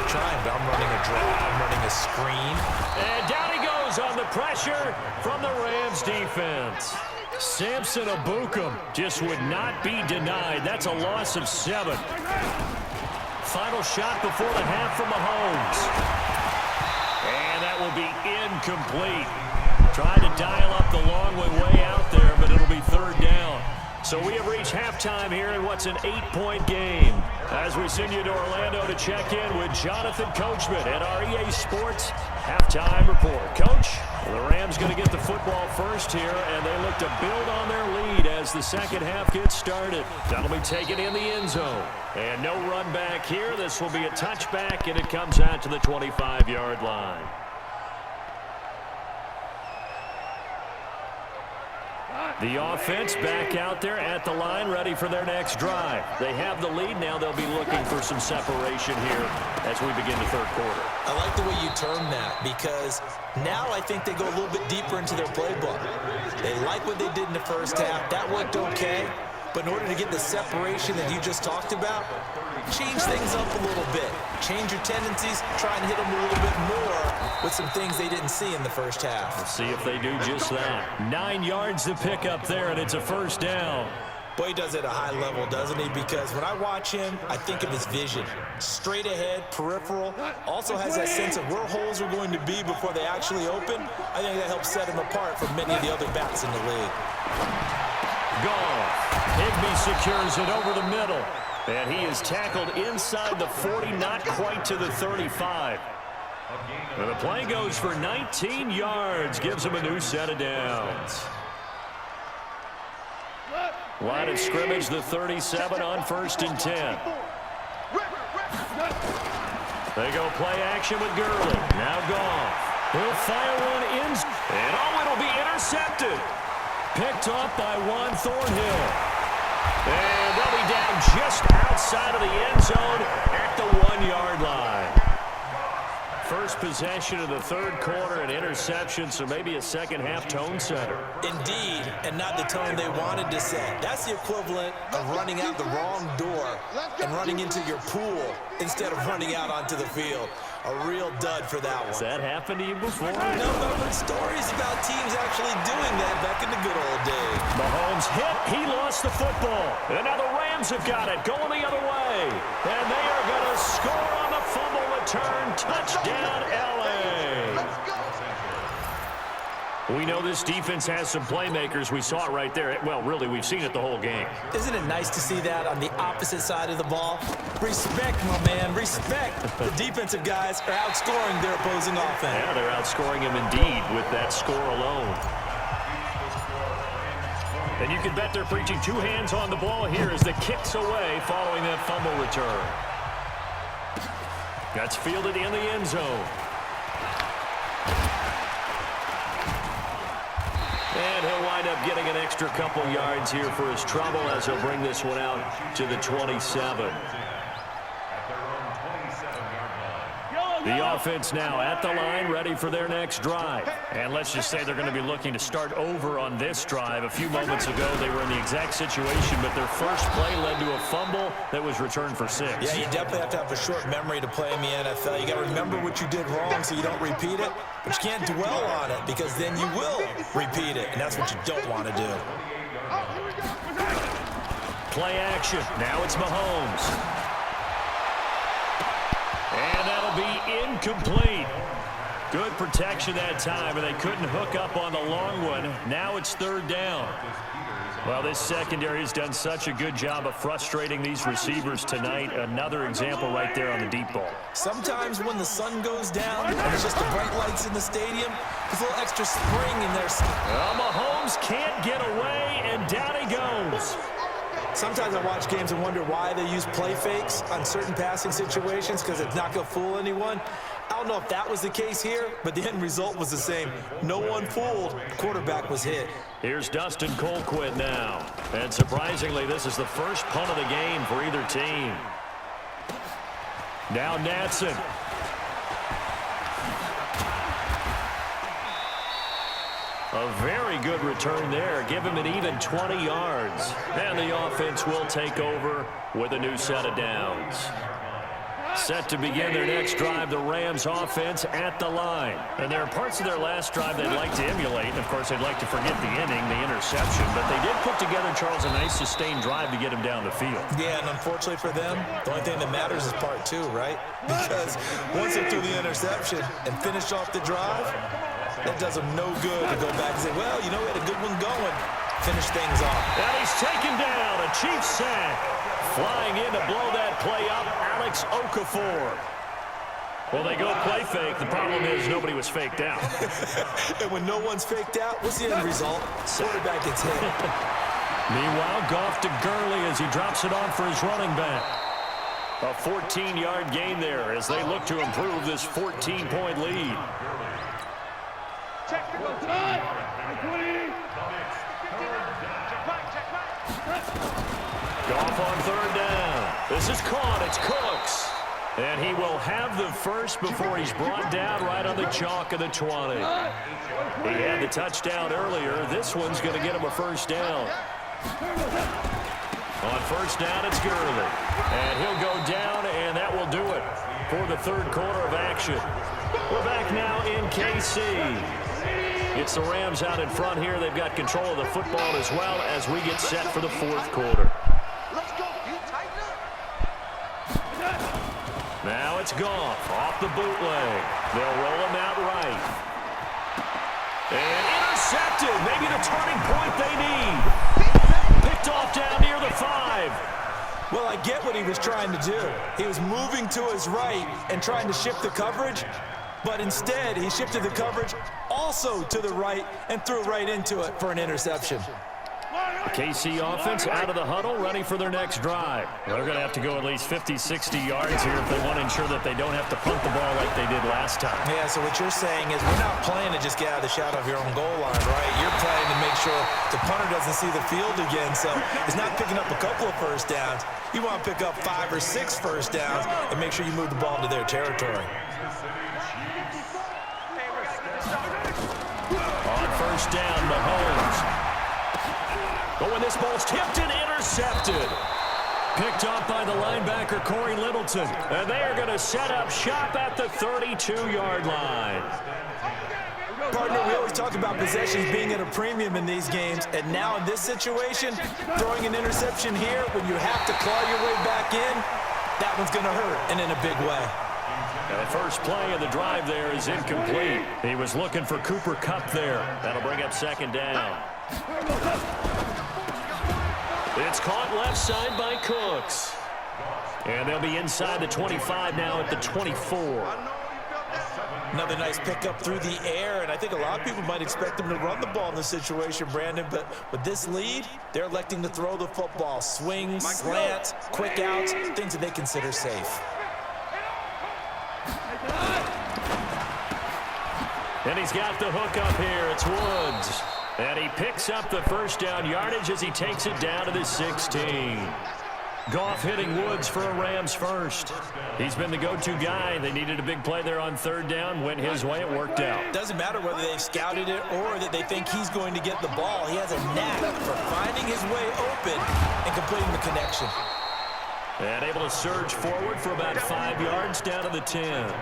trying, but I'm running a draw, I'm running a screen. And down he goes on the pressure from the Rams defense. Samson Abukum just would not be denied. That's a loss of 7. Final shot before the half from Mahomes. And that will be incomplete. Trying to dial up the long way out there, but it'll be 3rd down. So we have reached halftime here in what's an 8-point game. As we send you to Orlando to check in with Jonathan Coachman at our EA Sports Halftime Report. Coach, the Rams going to get the football first here, and they look to build on their lead as the second half gets started. That'll be taken in the end zone. And no run back here. This will be a touchback, and it comes out to the 25-yard line. The offense back out there at the line, ready for their next drive. They have the lead. Now they'll be looking for some separation here as we begin the 3rd quarter. I like the way you term that, because now I think they go a little bit deeper into their playbook. They like what they did in the first half. That worked okay. But in order to get the separation that you just talked about, change things up a little bit. Change your tendencies, try and hit them a little bit more with some things they didn't see in the first half. Let's see if they do just that. 9 yards to pick up there, and it's a 1st down. Boy, he does it at a high level, doesn't he? Because when I watch him, I think of his vision. Straight ahead, peripheral. Also has that sense of where holes are going to be before they actually open. I think that helps set him apart from many of the other backs in the league. Goff. Higbee secures it over the middle. And he is tackled inside the 40, not quite to the 35. And the play goes for 19 yards, gives him a new set of downs. Line of scrimmage, the 37 on 1st and 10. They go play action with Gurley. Now Goff. He'll fire one in. And it'll be intercepted. Picked off by Juan Thornhill. And they'll be down just outside of the end zone at the 1-yard line. First possession of the 3rd quarter, an interception, so maybe a second-half tone setter. Indeed, and not the tone they wanted to set. That's the equivalent of running out the wrong door and running into your pool instead of running out onto the field. A real dud for that one. Has that happened to you before? No, but I've heard stories about teams actually doing that back in the good old days. Mahomes hit. He lost the football. And now the Rams have got it going the other way. And they are going to score on the fumble return. Touchdown, L.A. We know this defense has some playmakers. We saw it right there. Well, really, we've seen it the whole game. Isn't it nice to see that on the opposite side of the ball? Respect, my man, respect. The defensive guys are outscoring their opposing offense. Yeah, they're outscoring him indeed with that score alone. And you can bet they're preaching 2 hands on the ball here as the kick's away following that fumble return. That's fielded in the end zone. And he'll wind up getting an extra couple yards here for his trouble as he'll bring this one out to the 27. The offense now at the line, ready for their next drive. And let's just say they're going to be looking to start over on this drive. A few moments ago, they were in the exact situation, but their first play led to a fumble that was returned for 6. Yeah, you definitely have to have a short memory to play in the NFL. You got to remember what you did wrong so you don't repeat it, but you can't dwell on it because then you will repeat it, and that's what you don't want to do. Play action. Now it's Mahomes. And that'll be incomplete. Good protection that time, and they couldn't hook up on the long one. Now it's 3rd down. Well, this secondary has done such a good job of frustrating these receivers tonight. Another example right there on the deep ball. Sometimes when the sun goes down and it's just the bright lights in the stadium, there's a little extra spring in there. Well, Mahomes can't get away, and down he goes. Sometimes I watch games and wonder why they use play fakes on certain passing situations because it's not going to fool anyone. I don't know if that was the case here, but the end result was the same. No one fooled. The quarterback was hit. Here's Dustin Colquitt now. And surprisingly, this is the first punt of the game for either team. Now Natson. A very good return there. Give him an even 20 yards. And the offense will take over with a new set of downs. Set to begin their next drive, the Rams offense at the line. And there are parts of their last drive they'd like to emulate. And, of course, they'd like to forget the inning, the interception. But they did put together, Charles, a nice sustained drive to get him down the field. Yeah, and unfortunately for them, the only thing that matters is part two, right? Because once they threw the interception and finished off the drive, that does them no good to go back and say, well, you know, we had a good one going. Finish things off. And he's taken down, a Chiefs sack. Flying in to blow that play up, Alex Okafor. Well, they go play fake. The problem is nobody was faked out. And when no one's faked out, what's the end result? Quarterback gets hit. Meanwhile, Goff to Gurley as he drops it on for his running back. A 14-yard gain there as they look to improve this 14-point lead. Goff on third down. This is caught. It's Cooks. And he will have the first before he's brought down right on the chalk of the 20. He had the touchdown earlier. This one's going to get him a first down. On first down, it's Gurley. And he'll go down, and that will do it for the third quarter of action. We're back now in KC. It's the Rams out in front here. They've got control of the football as well as we get set for the fourth quarter. Now it's Goff off the bootleg. They'll roll him out right. And intercepted. Maybe the turning point they need. Picked off down near the 5. Well, I get what he was trying to do. He was moving to his right and trying to shift the coverage, but instead he shifted the coverage also to the right and threw right into it for an interception. KC offense out of the huddle, ready for their next drive. They're going to have to go at least 50, 60 yards here if they want to ensure that they don't have to punt the ball like they did last time. Yeah, so what you're saying is we're not playing to just get out of the shadow of your own goal line, right? You're playing to make sure the punter doesn't see the field again, so it's not picking up a couple of first downs. You want to pick up 5 or 6 first downs and make sure you move the ball into their territory. On first down, Mahomes. But when this ball's tipped and intercepted. Picked up by the linebacker, Corey Littleton. And they are going to set up shop at the 32-yard line. Partner, we always talk about possessions being at a premium in these games. And now in this situation, throwing an interception here when you have to claw your way back in, that one's going to hurt, and in a big way. And the first play of the drive there is incomplete. He was looking for Cooper Kupp there. That'll bring up second down. It's caught left side by Cooks. And they'll be inside the 25 now at the 24. Another nice pickup through the air, and I think a lot of people might expect them to run the ball in this situation, Brandon, but with this lead, they're electing to throw the football. Swings, slants, quick outs, things that they consider safe. And he's got the hook up here. It's Woods. And he picks up the first down yardage as he takes it down to the 16. Goff hitting Woods for a Rams first. He's been the go-to guy. They needed a big play there on third down. Went his way. It worked out. Doesn't matter whether they've scouted it or that they think he's going to get the ball. He has a knack for finding his way open and completing the connection. And able to surge forward for about 5 yards down to the 10.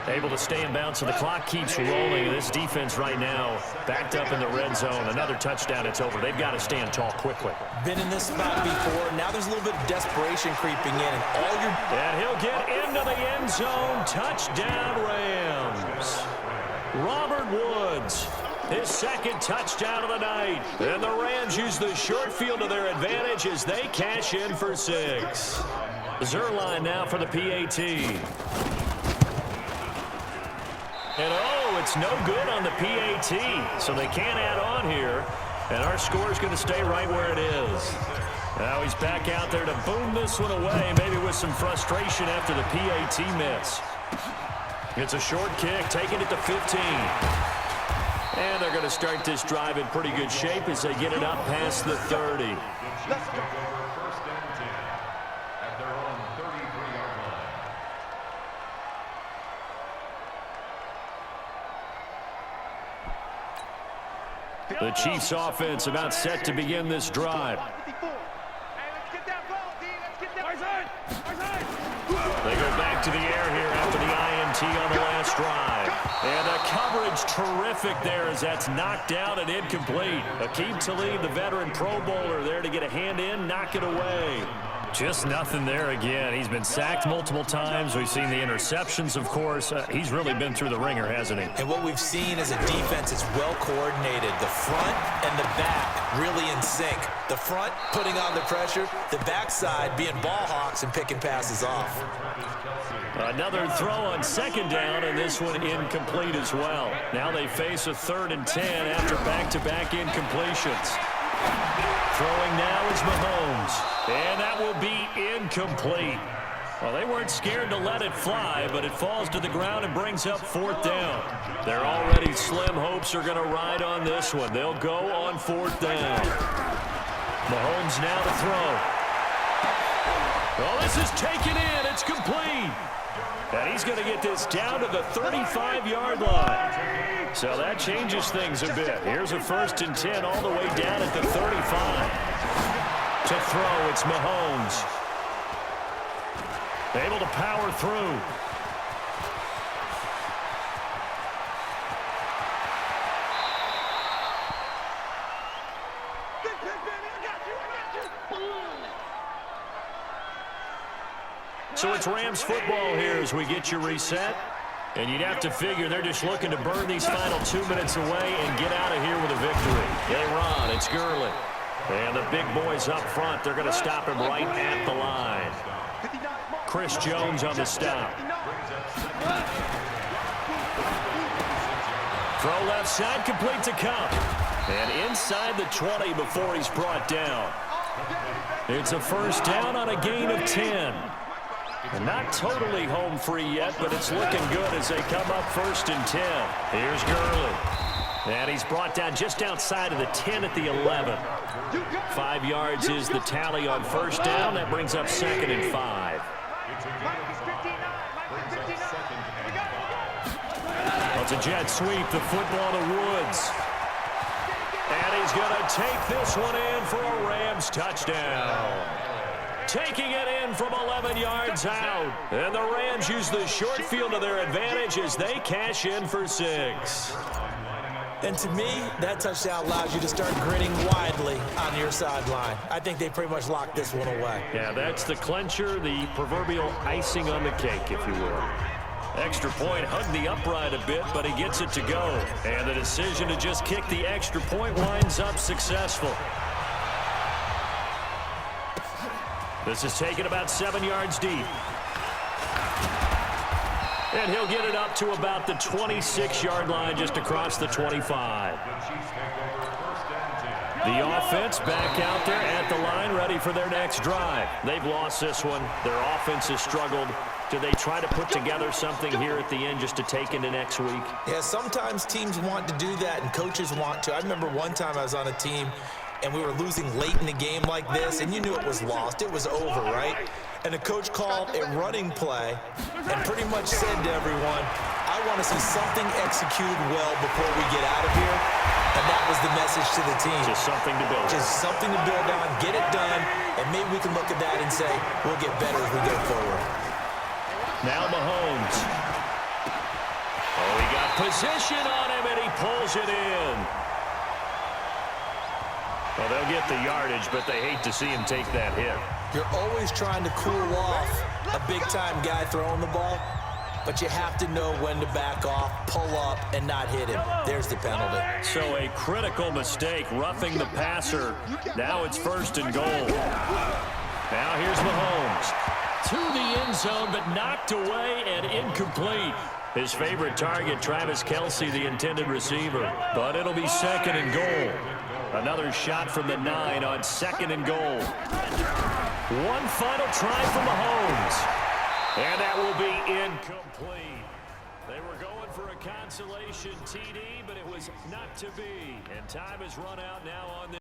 Able to stay in bounds, so the clock keeps rolling. This defense right now backed up in the red zone. Another touchdown, it's over. They've got to stand tall quickly. Been in this spot before. Now there's a little bit of desperation creeping in. And he'll get into the end zone. Touchdown, Rams. Robert Woods, his second touchdown of the night. And the Rams use the short field to their advantage as they cash in for 6. Zerline now for the PAT. And it's no good on the PAT, so they can't add on here. And our score is going to stay right where it is. Now he's back out there to boom this one away, maybe with some frustration after the PAT miss. It's a short kick, taking it to 15. And they're going to start this drive in pretty good shape as they get it up past the 30. Let's go. First and 10 at their own 33-yard line. The Chiefs offense about set to begin this drive. They go back to the air here after the INT on the last drive. And the coverage terrific there as that's knocked down and incomplete. Aqib Talib, the veteran Pro Bowler, there to get a hand in, knock it away. Just nothing there again. He's been sacked multiple times. We've seen the interceptions, of course. He's really been through the ringer, hasn't he? And what we've seen is a defense is well coordinated. The front and the back really in sync. The front putting on the pressure, the backside being ball hawks and picking passes off. Another throw on second down, and this one incomplete as well. Now they face a 3rd and 10 after back-to-back incompletions. Throwing now is Mahomes, and that will be incomplete. Well, they weren't scared to let it fly, but it falls to the ground and brings up 4th down. Their already slim hopes are going to ride on this one. They'll go on 4th down. Mahomes now to throw. Well, this is taken in. It's complete. And he's going to get this down to the 35-yard line. So that changes things a bit. Here's a 1st and 10 all the way down at the 35. To throw, it's Mahomes. Able to power through. So it's Rams football here as we get you reset. And you'd have to figure they're just looking to burn these final 2 minutes away and get out of here with a victory. They run. It's Gurley. And the big boys up front, they're going to stop him right at the line. Chris Jones on the stop. Throw left side, complete to Cup. And inside the 20 before he's brought down. It's a 1st down on a gain of 10. And not totally home free yet, but it's looking good as they come up 1st and 10. Here's Gurley. And he's brought down just outside of the 10 at the 11. 5 yards is the tally on 1st down. That brings up 2nd and 5. Well, it's a jet sweep, the football to Woods. And he's going to take this one in for a Rams touchdown. Taking it in from 11 yards out. And the Rams use the short field to their advantage as they cash in for 6. And to me, that touchdown allows you to start grinning widely on your sideline. I think they pretty much locked this one away. Yeah, that's the clincher, the proverbial icing on the cake, if you will. Extra point, hugged the upright a bit, but he gets it to go. And the decision to just kick the extra point winds up successful. This is taken about 7 yards deep. And he'll get it up to about the 26-yard line just across the 25. The offense back out there at the line, ready for their next drive. They've lost this one. Their offense has struggled. Do they try to put together something here at the end just to take into next week? Yeah, sometimes teams want to do that and coaches want to. I remember one time I was on a team and we were losing late in the game like this, and you knew it was lost. It was over, right? And the coach called a running play and pretty much said to everyone, I want to see something executed well before we get out of here. And that was the message to the team. Just something to build. Just something to build on, get it done, and maybe we can look at that and say, we'll get better as we go forward. Now Mahomes. Oh, he got position on him, and he pulls it in. Well, they'll get the yardage, but they hate to see him take that hit. You're always trying to cool off a big-time guy throwing the ball, but you have to know when to back off, pull up, and not hit him. There's the penalty. So a critical mistake, roughing the passer. Now it's 1st and goal. Now here's Mahomes. To the end zone, but knocked away and incomplete. His favorite target, Travis Kelce, the intended receiver. But it'll be 2nd and goal. Another shot from the 9 on 2nd and goal. One final try for Mahomes. And that will be incomplete. They were going for a consolation TD, but it was not to be. And time has run out now on this.